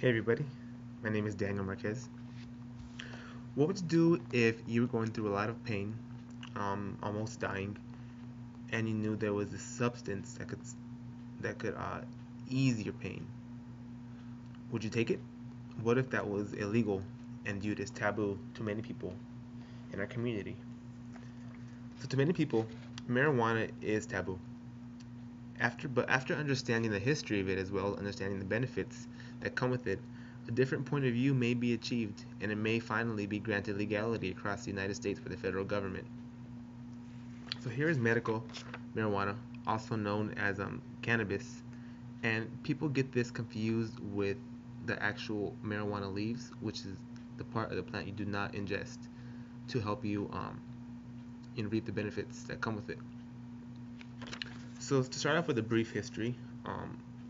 Hey everybody, my name is Daniel Marquez. What would you do if you were going through a lot of pain, almost dying, and you knew there was a substance that could ease your pain? Would you take it? What if that was illegal and viewed as taboo to many people in our community? So to many people, marijuana is taboo. After understanding the history of it as well as understanding the benefits that come with it, a different point of view may be achieved, and it may finally be granted legality across the United States by the federal government. So here is medical marijuana, also known as cannabis, and people get this confused with the actual marijuana leaves, which is the part of the plant you do not ingest to help you and reap the benefits that come with it. So to start off with a brief history,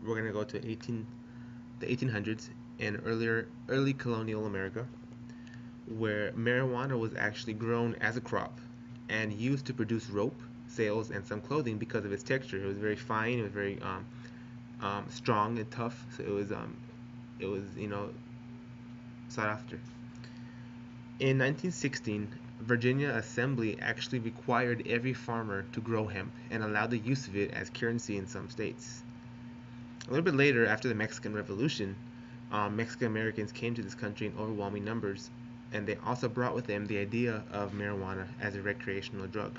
we're gonna go to the 1800s in early colonial America, where marijuana was actually grown as a crop and used to produce rope, sails, and some clothing because of its texture. It was very fine. It was very strong and tough. So it was sought after. In 1916, Virginia Assembly actually required every farmer to grow hemp and allowed the use of it as currency in some states. A little bit later, after the Mexican Revolution, Mexican Americans came to this country in overwhelming numbers, and they also brought with them the idea of marijuana as a recreational drug.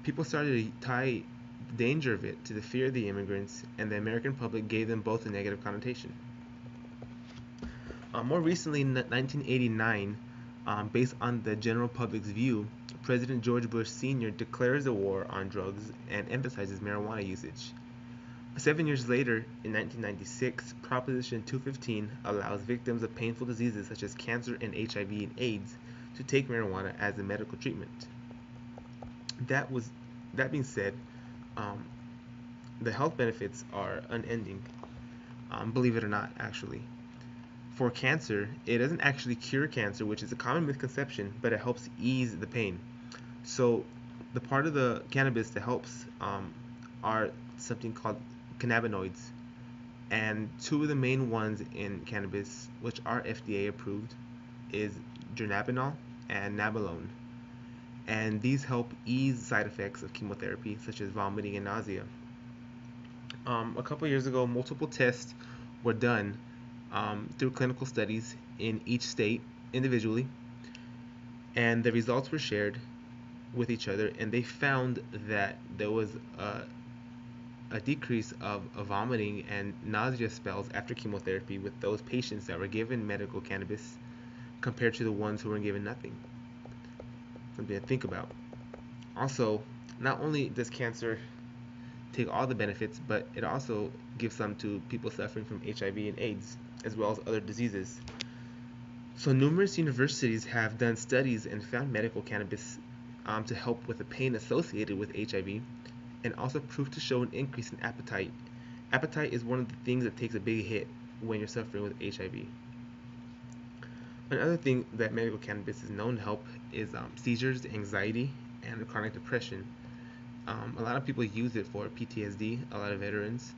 People started to tie the danger of it to the fear of the immigrants, and the American public gave them both a negative connotation. More recently, in 1989, based on the general public's view, President George Bush Sr. declares a war on drugs and emphasizes marijuana usage. 7 years later, in 1996, Proposition 215 allows victims of painful diseases such as cancer and HIV and AIDS to take marijuana as a medical treatment. That was that being said, um, the health benefits are unending. Believe it or not, actually. For cancer, it doesn't actually cure cancer, which is a common misconception, but it helps ease the pain. So, the part of the cannabis that helps are something called cannabinoids, and two of the main ones in cannabis, which are FDA approved, is dronabinol and nabilone. And these help ease side effects of chemotherapy, such as vomiting and nausea. A couple years ago, multiple tests were done through clinical studies in each state individually, and the results were shared with each other, and they found that there was a decrease of vomiting and nausea spells after chemotherapy with those patients that were given medical cannabis compared to the ones who were given nothing. Something to think about. Also, not only does cancer take all the benefits, but it also gives some to people suffering from HIV and AIDS, as well as other diseases. So, numerous universities have done studies and found medical cannabis to help with the pain associated with HIV, and also proof to show an increase in appetite. Appetite is one of the things that takes a big hit when you're suffering with HIV. Another thing that medical cannabis is known to help is seizures, anxiety, and chronic depression. A lot of people use it for PTSD, a lot of veterans,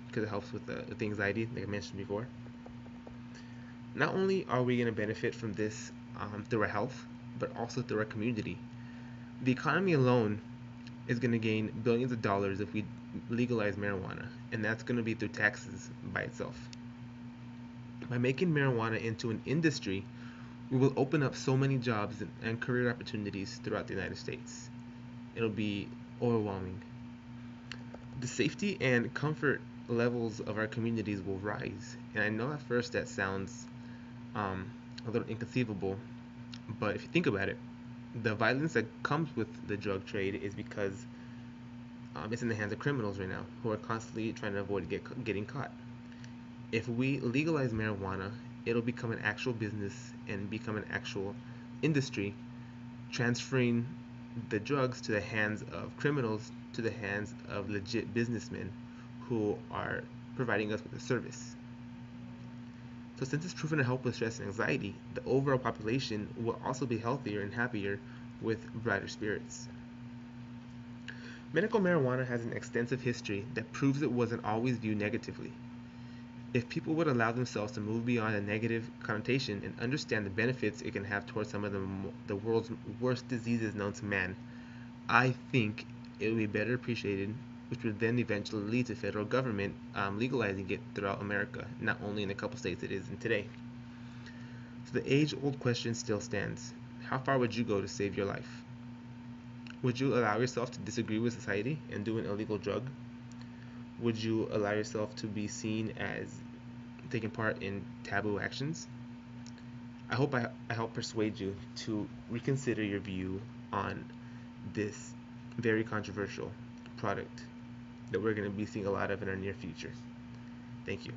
because it helps with the anxiety, like I mentioned before. Not only are we going to benefit from this through our health, but also through our community. The economy alone is going to gain billions of dollars if we legalize marijuana, and that's going to be through taxes by itself. By making marijuana into an industry, we will open up so many jobs and career opportunities throughout the United States. It'll be overwhelming. The safety and comfort levels of our communities will rise. And I know at first that sounds a little inconceivable, but if you think about it, the violence that comes with the drug trade is because it's in the hands of criminals right now who are constantly trying to avoid getting caught. If we legalize marijuana, it'll become an actual business and become an actual industry, transferring the drugs to the hands of criminals to the hands of legit businessmen who are providing us with a service. So since it's proven to help with stress and anxiety, the overall population will also be healthier and happier with brighter spirits. Medical marijuana has an extensive history that proves it wasn't always viewed negatively. If people would allow themselves to move beyond a negative connotation and understand the benefits it can have towards some of the world's worst diseases known to man, I think it would be better appreciated, which would then eventually lead to federal government legalizing it throughout America, not only in a couple states it is in today. So the age-old question still stands. How far would you go to save your life? Would you allow yourself to disagree with society and do an illegal drug? Would you allow yourself to be seen as taking part in taboo actions? I hope I help persuade you to reconsider your view on this very controversial product that we're going to be seeing a lot of in our near future. Thank you.